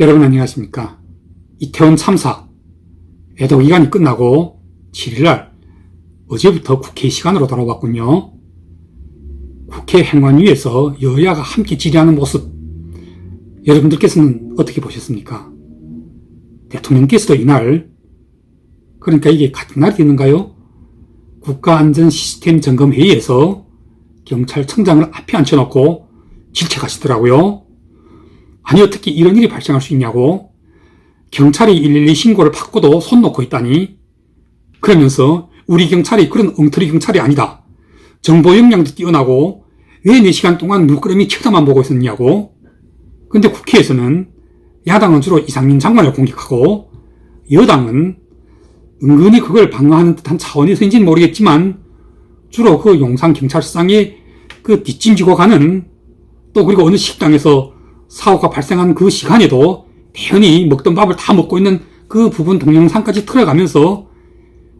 여러분 안녕하십니까? 이태원 참사 애도 기간이 끝나고 7일날 어제부터 국회 시간으로 돌아왔군요. 국회 행안위에서 여야가 함께 질의하는 모습 여러분들께서는 어떻게 보셨습니까? 대통령께서도 이날, 그러니까 이게 같은 날이 되는가요? 국가안전시스템점검회의에서 경찰청장을 앞에 앉혀놓고 질책하시더라고요. 아니 어떻게 이런 일이 발생할 수 있냐고, 경찰이 112 신고를 받고도 손 놓고 있다니, 그러면서 우리 경찰이 그런 엉터리 경찰이 아니다, 정보 역량도 뛰어나고 왜 4시간 동안 물끄러미 쳐다만 보고 있었냐고. 근데 국회에서는 야당은 주로 이상민 장관을 공격하고 여당은 은근히 그걸 방어하는 듯한 차원에서인지는 모르겠지만 주로 그 용산경찰서장에 그 뒷짐지고 가는, 또 그리고 어느 식당에서 사고가 발생한 그 시간에도 대현이 먹던 밥을 다 먹고 있는 그 부분 동영상까지 틀어가면서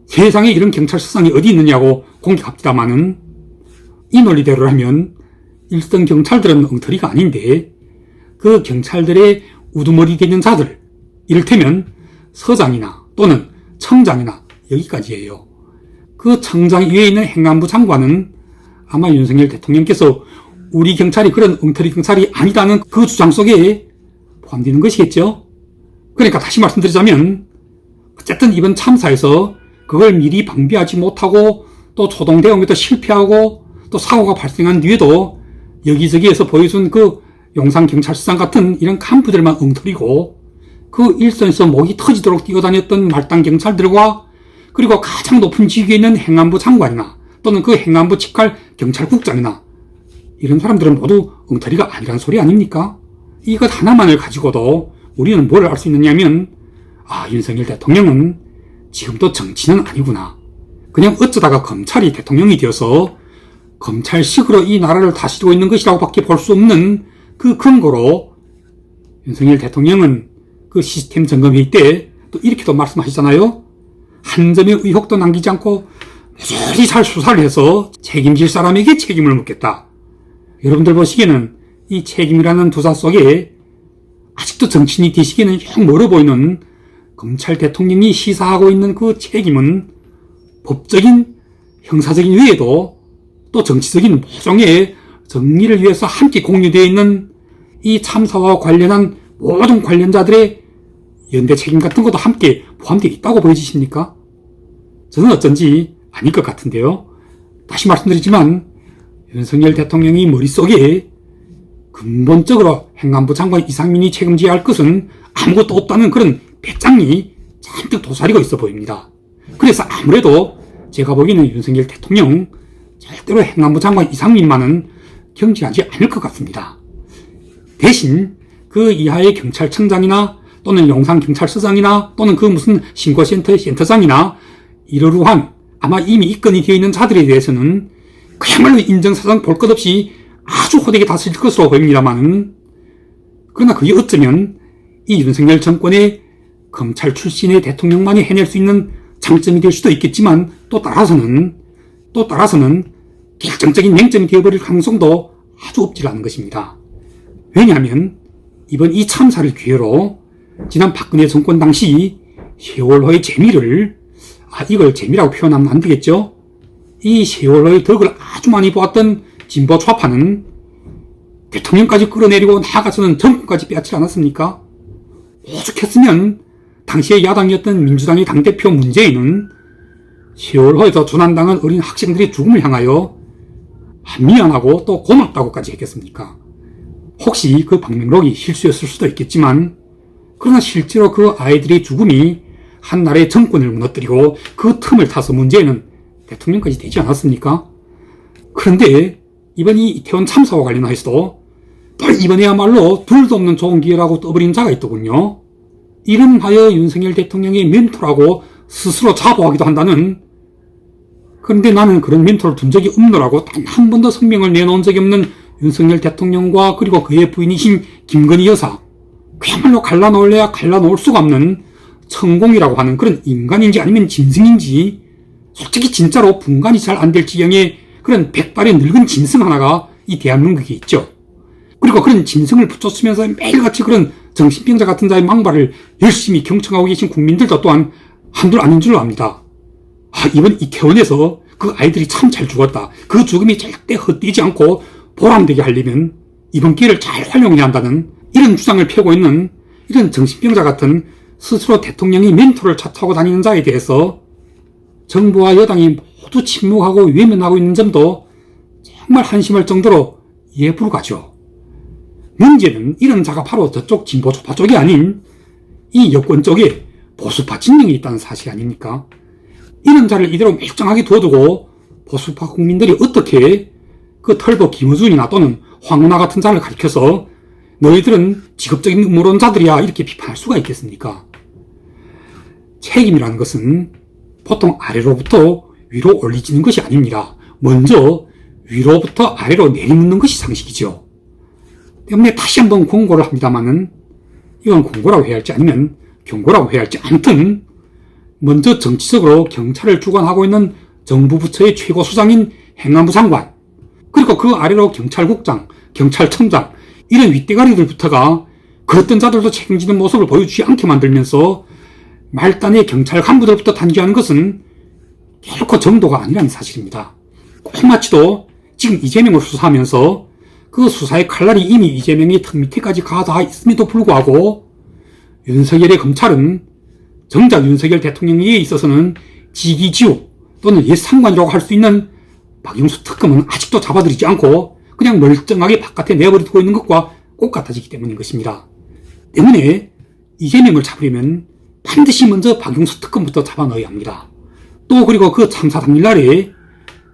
세상에 이런 경찰서장이 어디 있느냐고 공격합니다마는, 이 논리대로라면 일선 경찰들은 엉터리가 아닌데 그 경찰들의 우두머리 되는 자들, 이를테면 서장이나 또는 청장이나 여기까지예요. 그 청장 위에 있는 행안부 장관은 아마 윤석열 대통령께서 우리 경찰이 그런 엉터리 경찰이 아니다는 그 주장 속에 포함되는 것이겠죠. 그러니까 다시 말씀드리자면, 어쨌든 이번 참사에서 그걸 미리 방비하지 못하고 또 초동 대응에도 실패하고 또 사고가 발생한 뒤에도 여기저기에서 보여준 그 용산경찰서장 같은 이런 간부들만 엉터리고, 그 일선에서 목이 터지도록 뛰어다녔던 말단 경찰들과 그리고 가장 높은 직위에 있는 행안부 장관이나 또는 그 행안부 직할 경찰국장이나 이런 사람들은 모두 엉터리가 아니란 소리 아닙니까? 이것 하나만을 가지고도 우리는 뭘 알 수 있느냐면, 윤석열 대통령은 지금도 정치는 아니구나, 그냥 어쩌다가 검찰이 대통령이 되어서 검찰식으로 이 나라를 다스리고 있는 것이라고 밖에 볼 수 없는 그 근거로 윤석열 대통령은 그 시스템 점검회의 때 또 이렇게도 말씀하시잖아요. 한 점의 의혹도 남기지 않고 모조리 잘 수사를 해서 책임질 사람에게 책임을 묻겠다. 여러분들 보시기에는 이 책임이라는 두사 속에 아직도 정치인이 되시기에는 영 멀어 보이는 검찰 대통령이 시사하고 있는 그 책임은 법적인, 형사적인 외에도 또 정치적인 모종의 정리를 위해서 함께 공유되어 있는 이 참사와 관련한 모든 관련자들의 연대 책임 같은 것도 함께 포함되어 있다고 보여지십니까? 저는 어쩐지 아닐 것 같은데요. 다시 말씀드리지만 윤석열 대통령이 머릿속에 근본적으로 행안부 장관 이상민이 책임져야 할 것은 아무것도 없다는 그런 배짱이 잔뜩 도사리고 있어 보입니다. 그래서 아무래도 제가 보기에는 윤석열 대통령 절대로 행안부 장관 이상민만은 경질하지 않을 것 같습니다. 대신 그 이하의 경찰청장이나 또는 용산경찰서장이나 또는 그 무슨 신고센터의 센터장이나 이러한 아마 이미 입건이 되어 있는 자들에 대해서는 그야말로 인정사정 볼 것 없이 아주 호되게 다스릴 것으로 보입니다만, 그러나 그게 어쩌면 이 윤석열 정권의 검찰 출신의 대통령만이 해낼 수 있는 장점이 될 수도 있겠지만, 또 따라서는 결정적인 맹점이 되어버릴 가능성도 아주 없지 않은 것입니다. 왜냐하면 이번 이 참사를 기회로 지난 박근혜 정권 당시 세월호의 재미를, 이걸 재미라고 표현하면 안 되겠죠? 이 세월호의 덕을 아주 많이 보았던 진보 좌파는 대통령까지 끌어내리고 나아가서는 정권까지 빼앗지 않았습니까? 오죽했으면 당시의 야당이었던 민주당의 당대표 문재인은 세월호에서 조난당한 어린 학생들의 죽음을 향하여 미안하고 또 고맙다고까지 했겠습니까? 혹시 그 방명록이 실수였을 수도 있겠지만, 그러나 실제로 그 아이들의 죽음이 한 나라의 정권을 무너뜨리고 그 틈을 타서 문제는 대통령까지 되지 않았습니까? 그런데 이번 이 이태원 참사와 관련해서도 또 이번에야말로 둘도 없는 좋은 기회라고 떠버린 자가 있더군요. 이름하여 윤석열 대통령의 멘토라고 스스로 자부하기도 한다는, 그런데 나는 그런 멘토를 둔 적이 없노라고 단 한 번도 성명을 내놓은 적이 없는 윤석열 대통령과 그리고 그의 부인이신 김건희 여사, 그야말로 갈라놓을래야 갈라놓을 수가 없는 천공이라고 하는 그런 인간인지 아니면 짐승인지, 솔직히 진짜로 분간이 잘 안 될 지경의 그런 백발의 늙은 짐승 하나가 이 대한민국에 있죠. 그리고 그런 짐승을 붙여쓰면서 매일같이 그런 정신병자 같은 자의 망발을 열심히 경청하고 계신 국민들도 또한 한둘 아닌 줄로 압니다. 이번 이태원에서 그 아이들이 참 잘 죽었다. 그 죽음이 절대 헛되지 않고 보람되게 하려면 이번 기회를 잘 활용해야 한다는 이런 주장을 펴고 있는 이런 정신병자 같은 스스로 대통령이 멘토를 차차고 다니는 자에 대해서 정부와 여당이 모두 침묵하고 외면하고 있는 점도 정말 한심할 정도로 이해 불가죠. 문제는 이런 자가 바로 저쪽 진보 좌파 쪽이 아닌 이 여권 쪽에 보수파 진영이 있다는 사실 아닙니까? 이런 자를 이대로 멀쩡하게 둬두고 보수파 국민들이 어떻게 그 털보 김어준이나 또는 황운하 같은 자를 가리켜서 너희들은 직업적인 음모론자들이야 이렇게 비판할 수가 있겠습니까? 책임이라는 것은 보통 아래로부터 위로 올리지는 것이 아닙니다. 먼저 위로부터 아래로 내리묻는 것이 상식이죠. 때문에 다시 한번 공고를 합니다만은 이건 공고라고 해야 할지 아니면 경고라고 해야 할지 아무튼 먼저 정치적으로 경찰을 주관하고 있는 정부 부처의 최고 수장인 행안부 장관 그리고 그 아래로 경찰국장, 경찰청장 이런 윗대가리들부터가 그 어떤 자들도 책임지는 모습을 보여주지 않게 만들면서 말단의 경찰 간부들부터 단죄하는 것은 결코 정도가 아니라는 사실입니다. 콩마치도 지금 이재명을 수사하면서 그 수사의 칼날이 이미 이재명의 턱 밑에까지 가닿아 있음에도 불구하고 윤석열의 검찰은 정작 윤석열 대통령에 있어서는 지기지우 또는 옛 상관이라고 할 수 있는 박영수 특검은 아직도 잡아들이지 않고 그냥 멀쩡하게 바깥에 내버려두고 있는 것과 똑같아지기 때문인 것입니다. 때문에 이재명을 잡으려면 반드시 먼저 박영수 특검부터 잡아 넣어야 합니다. 또 그리고 그 참사 당일날에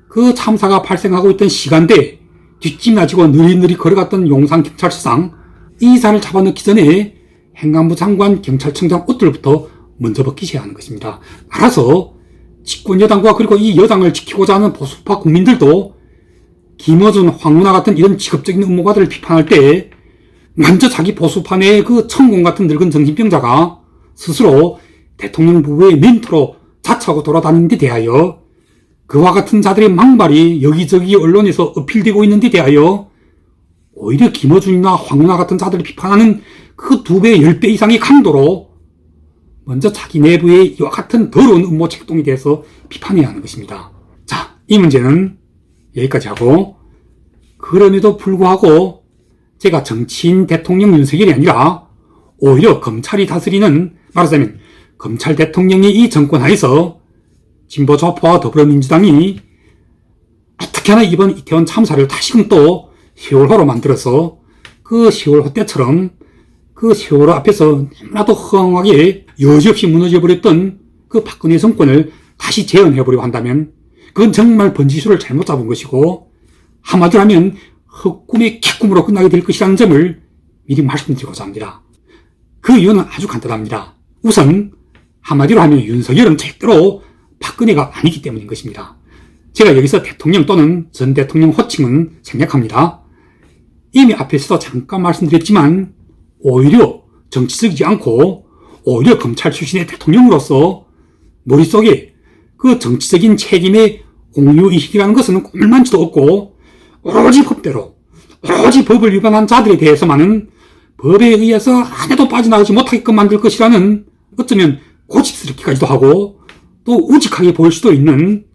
그 참사가 발생하고 있던 시간대에 뒷짐나지고 느릿느릿 걸어갔던 용산경찰서장 이사를 잡아넣기 전에 행안부 장관, 경찰청장 옷들부터 먼저 벗기셔야 하는 것입니다. 따라서 집권 여당과 그리고 이 여당을 지키고자 하는 보수파 국민들도 김어준, 황운하 같은 이런 직업적인 음모가들을 비판할 때 먼저 자기 보수파 내의 그 천공 같은 늙은 정신병자가 스스로 대통령 부부의 멘토로 자처하고 돌아다니는 데 대하여 그와 같은 자들의 망발이 여기저기 언론에서 어필되고 있는 데 대하여 오히려 김어준이나 황운하 같은 자들을 비판하는 그 2배, 10배 이상의 강도로 먼저 자기 내부의 이와 같은 더러운 음모 책동에 대해서 비판해야 하는 것입니다. 자, 이 문제는 여기까지 하고 그럼에도 불구하고 제가 정치인 대통령 윤석열이 아니라 오히려 검찰이 다스리는 말하자면 검찰 대통령의 이 정권 하에서 진보 좌파와 더불어민주당이 어떻게 하나 이번 이태원 참사를 다시금 또 세월호로 만들어서 그 세월호 때처럼 그 세월호 앞에서 너무나도 허황하게 여지없이 무너져버렸던 그 박근혜 정권을 다시 재현해보려고 한다면 그건 정말 번지수를 잘못 잡은 것이고 한마디로 하면 헛꿈의 개꿈으로 끝나게 될 것이라는 점을 미리 말씀드리고자 합니다. 그 이유는 아주 간단합니다. 우선 한마디로 하면 윤석열은 절대로 박근혜가 아니기 때문인 것입니다. 제가 여기서 대통령 또는 전 대통령 호칭은 생략합니다. 이미 앞에서도 잠깐 말씀드렸지만 오히려 정치적이지 않고 오히려 검찰 출신의 대통령으로서 머릿속에 그 정치적인 책임의 공유의식이라는 것은 꿀만치도 없고 오로지 법대로 오로지 법을 위반한 자들에 대해서만은 법에 의해서 하나도 빠져나가지 못하게끔 만들 것이라는 어쩌면 고집스럽기까지도 하고 또 우직하게 보일 수도 있는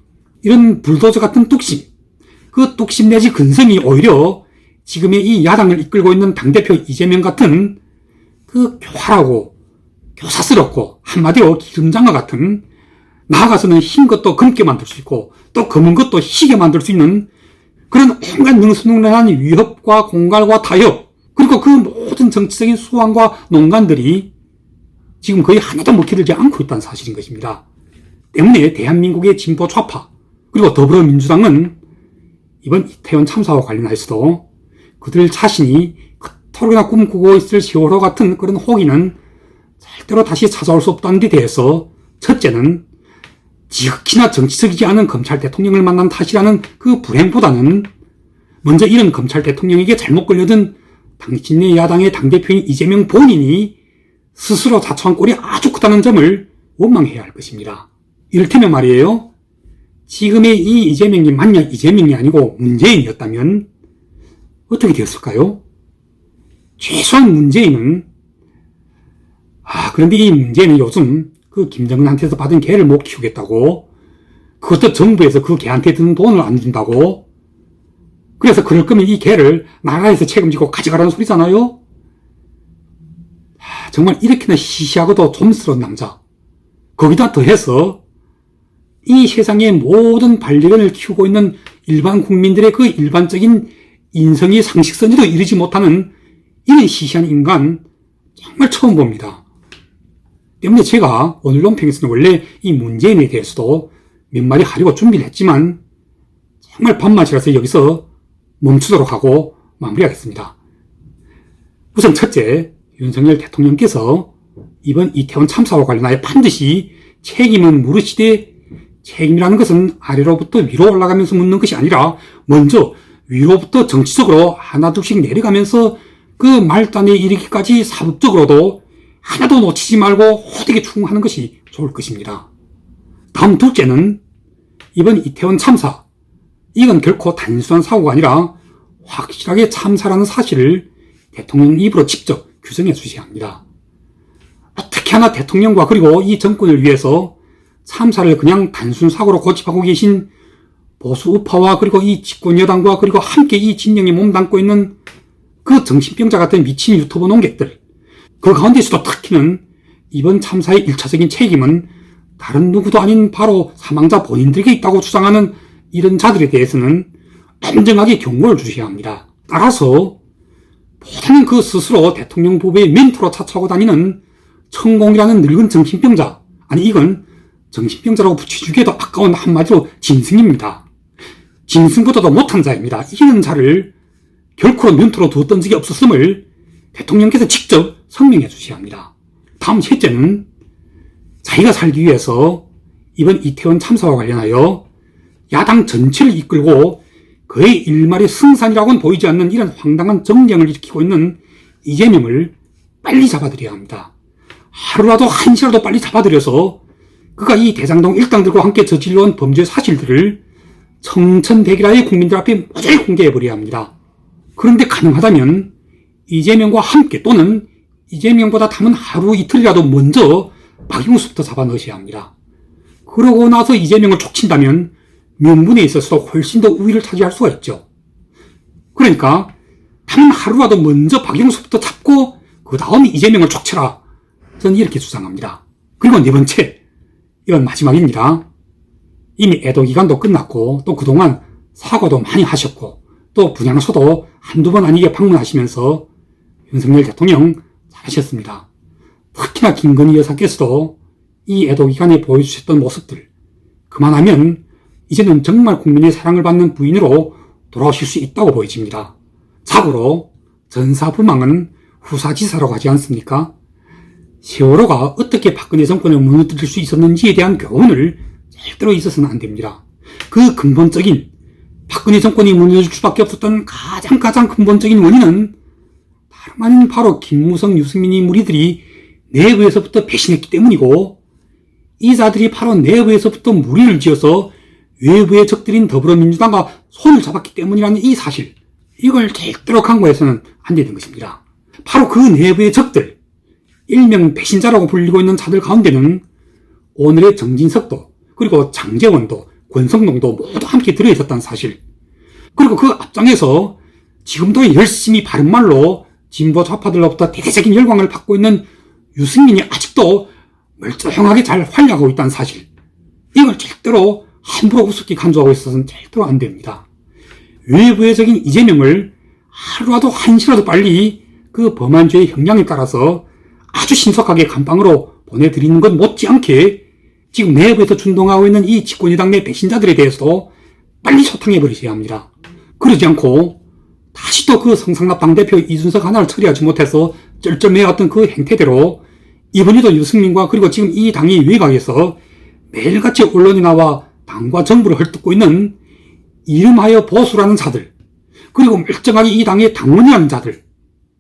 이런 불도저 같은 뚝심 그 뚝심 내지 근성이 오히려 지금의 이 야당을 이끌고 있는 당대표 이재명 같은 그 교활하고 교사스럽고 한마디로 기름장어 같은 나아가서는 흰 것도 검게 만들 수 있고 또 검은 것도 희게 만들 수 있는 그런 온갖 능수능란한 위협과 공갈과 타협 그리고 그 모든 정치적인 수완과 농간들이 지금 거의 하나도 먹히지 않고 있다는 사실인 것입니다. 때문에 대한민국의 진보 좌파 그리고 더불어민주당은 이번 이태원 참사와 관련해서도 그들 자신이 그토록이나 꿈꾸고 있을 세월호 같은 그런 호기는 절대로 다시 찾아올 수 없다는 데 대해서 첫째는 지극히나 정치적이지 않은 검찰 대통령을 만난 탓이라는 그 불행보다는 먼저 이런 검찰 대통령에게 잘못 걸려든 당신의 야당의 당대표인 이재명 본인이 스스로 자초한 꼴이 아주 크다는 점을 원망해야 할 것입니다. 이를테면 말이에요. 지금의 이 이재명이 만약 이재명이 아니고 문재인이었다면 어떻게 되었을까요? 최소한 문재인은 그런데 이 문제는 요즘 그 김정은한테서 받은 개를 못 키우겠다고, 그것도 정부에서 그 개한테 드는 돈을 안 준다고, 그래서 그럴 거면 이 개를 나라에서 책임지고 가져가라는 소리잖아요. 정말 이렇게나 시시하고도 좀스러운 남자. 거기다 더해서 이 세상의 모든 반려견을 키우고 있는 일반 국민들의 그 일반적인 인성이 상식선에도 이르지 못하는 이런 시시한 인간 정말 처음 봅니다. 때문에 제가 오늘 논평에서는 원래 이 문재인에 대해서도 몇 마디 하려고 준비를 했지만 정말 밥맛이라서 여기서 멈추도록 하고 마무리하겠습니다. 우선 첫째, 윤석열 대통령께서 이번 이태원 참사와 관련하여 반드시 책임은 물으시되, 책임이라는 것은 아래로부터 위로 올라가면서 묻는 것이 아니라 먼저 위로부터 정치적으로 하나둘씩 내려가면서 그 말단에 이르기까지 사법적으로도 하나도 놓치지 말고 호되게 추궁하는 것이 좋을 것입니다. 다음 둘째는 이번 이태원 참사, 이건 결코 단순한 사고가 아니라 확실하게 참사라는 사실을 대통령 입으로 직접 규정해 주셔야 합니다. 어떻게 하나 대통령과 그리고 이 정권을 위해서 참사를 그냥 단순 사고로 고집하고 계신 보수 우파와 그리고 이 집권 여당과 그리고 함께 이 진영에 몸담고 있는 그 정신병자 같은 미친 유튜브 농객들, 그 가운데서도 특히는 이번 참사의 1차적인 책임은 다른 누구도 아닌 바로 사망자 본인들에게 있다고 주장하는 이런 자들에 대해서는 엄정하게 경고를 주셔야 합니다. 따라서 보다는 그 스스로 대통령 부부의 멘토로 차차고 다니는 천공이라는 늙은 정신병자, 아니 이건 정신병자라고 붙여주기에도 아까운 한마디로 짐승입니다. 짐승보다도 못한 자입니다. 이런 자를 결코 멘토로 두었던 적이 없었음을 대통령께서 직접 성명해 주셔야 합니다. 다음 셋째는 자기가 살기 위해서 이번 이태원 참사와 관련하여 야당 전체를 이끌고 그의 일말의 승산이라고는 보이지 않는 이런 황당한 정쟁을 일으키고 있는 이재명을 빨리 잡아들여야 합니다. 하루라도 한시라도 빨리 잡아들여서 그가 이 대장동 일당들과 함께 저질러온 범죄 사실들을 청천백일하에 국민들 앞에 모조리 공개해버려야 합니다. 그런데 가능하다면 이재명과 함께 또는 이재명보다 담은 하루 이틀이라도 먼저 박영수부터 잡아 넣으셔야 합니다. 그러고 나서 이재명을 촉친다면 명분에 있어서도 훨씬 더 우위를 차지할 수가 있죠. 그러니까 담은 하루라도 먼저 박영수부터 잡고 그 다음에 이재명을 촉쳐라. 저는 이렇게 주장합니다. 그리고 네 번째, 이건 마지막입니다. 이미 애도 기간도 끝났고 또 그동안 사과도 많이 하셨고 또 분향소도 한두 번 아니게 방문하시면서 윤석열 대통령 잘하셨습니다. 특히나 김건희 여사께서도 이 애도 기간에 보여주셨던 모습들, 그만하면 이제는 정말 국민의 사랑을 받는 부인으로 돌아오실 수 있다고 보여집니다. 자고로 전사부망은 후사지사라고 하지 않습니까? 세월호가 어떻게 박근혜 정권을 무너뜨릴 수 있었는지에 대한 교훈을 절대로 있어서는 안 됩니다. 그 근본적인 박근혜 정권이 무너질 수밖에 없었던 가장 근본적인 원인은 다름 아닌 바로 김무성, 유승민이 무리들이 내부에서부터 배신했기 때문이고, 이 자들이 바로 내부에서부터 무리를 지어서 외부의 적들인 더불어민주당과 손을 잡았기 때문이라는 이 사실, 이걸 절대로 간과해서는 안 되는 것입니다. 바로 그 내부의 적들, 일명 배신자라고 불리고 있는 자들 가운데는 오늘의 정진석도 그리고 장제원도 권성동도 모두 함께 들어있었다는 사실, 그리고 그 앞장에서 지금도 열심히 바른말로 진보 좌파들로부터 대대적인 열광을 받고 있는 유승민이 아직도 멀쩡하게 잘 활약하고 있다는 사실, 이걸 절대로 함부로 우습게 간주하고 있어서는 절대로 안 됩니다. 외부의 적인 이재명을 하루라도 한시라도 빨리 그 범한 죄의 형량에 따라서 아주 신속하게 감방으로 보내드리는 것 못지않게 지금 내부에서 준동하고 있는 이 집권여당 내 배신자들에 대해서도 빨리 소탕해버리셔야 합니다. 그러지 않고 다시 또 그 성상납 당대표 이준석 하나를 처리하지 못해서 쩔쩔매었던 그 행태대로 이번에도 유승민과 그리고 지금 이 당이 외곽에서 매일같이 언론에 나와 당과 정부를 헐뜯고 있는 이름하여 보수라는 자들, 그리고 멀쩡하게 이 당의 당원이라는 자들,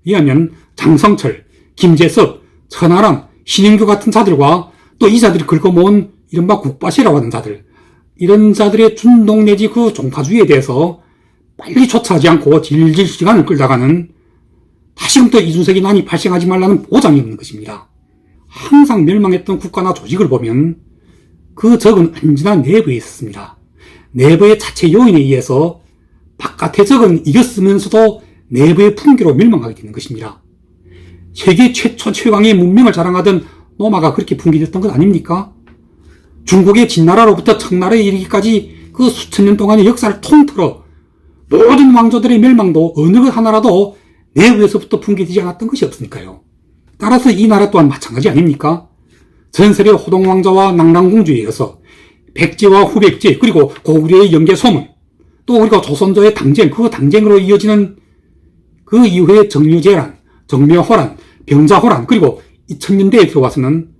이하면 장성철, 김재섭, 천하람, 신인규 같은 자들과 또 이 자들이 긁어모은 이른바 국바시라고 하는 자들, 이런 자들의 준동 내지 그 종파주의에 대해서 빨리 조차하지 않고 질질 시간을 끌다가는 다시금 또 이준석이 난이 발생하지 말라는 보장이 없는 것입니다. 항상 멸망했던 국가나 조직을 보면 그 적은 언제나 내부에 있었습니다. 내부의 자체 요인에 의해서 바깥의 적은 이겼으면서도 내부의 풍기로 멸망하게 되는 것입니다. 세계 최초 최강의 문명을 자랑하던 로마가 그렇게 붕괴됐던 것 아닙니까? 중국의 진나라로부터 청나라에 이르기까지 그 수천 년 동안의 역사를 통틀어 모든 왕조들의 멸망도 어느 것 하나라도 내부에서부터 붕괴되지 않았던 것이 없으니까요. 따라서 이 나라 또한 마찬가지 아닙니까? 전설의 호동왕자와 낙랑공주에 이어서 백제와 후백제 그리고 고구려의 영계소문 또 그리고 조선조의 당쟁 그 당쟁으로 이어지는 그 이후에 정유재란, 정묘호란, 병자호란 그리고 2000년대에 들어와서는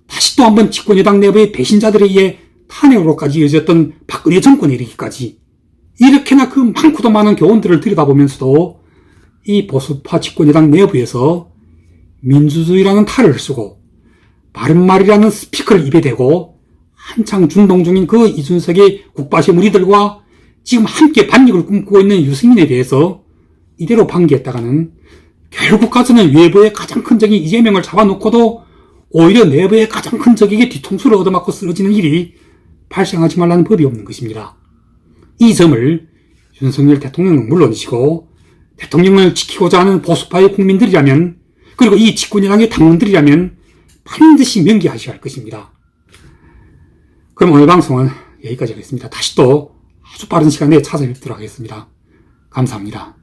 다시 또 한번 집권여당 내부의 배신자들에 의해 탄핵으로까지 이어졌던 박근혜 정권에 이르기까지 이렇게나 그 많고도 많은 교훈들을 들여다보면서도 이 보수파 집권여당 내부에서 민주주의라는 탈을 쓰고 바른말이라는 스피커를 입에 대고 한창 준동 중인 그 이준석의 국바시 무리들과 지금 함께 반역을 꿈꾸고 있는 유승민에 대해서 이대로 방기했다가는 결국 가서는 외부의 가장 큰 적인 이재명을 잡아놓고도 오히려 내부의 가장 큰 적에게 뒤통수를 얻어맞고 쓰러지는 일이 발생하지 말라는 법이 없는 것입니다. 이 점을 윤석열 대통령은 물론이시고 대통령을 지키고자 하는 보수파의 국민들이라면 그리고 이 집권여당의 당원들이라면 반드시 명기하셔야 할 것입니다. 그럼 오늘 방송은 여기까지 하겠습니다. 다시 또 아주 빠른 시간에 찾아뵙도록 하겠습니다. 감사합니다.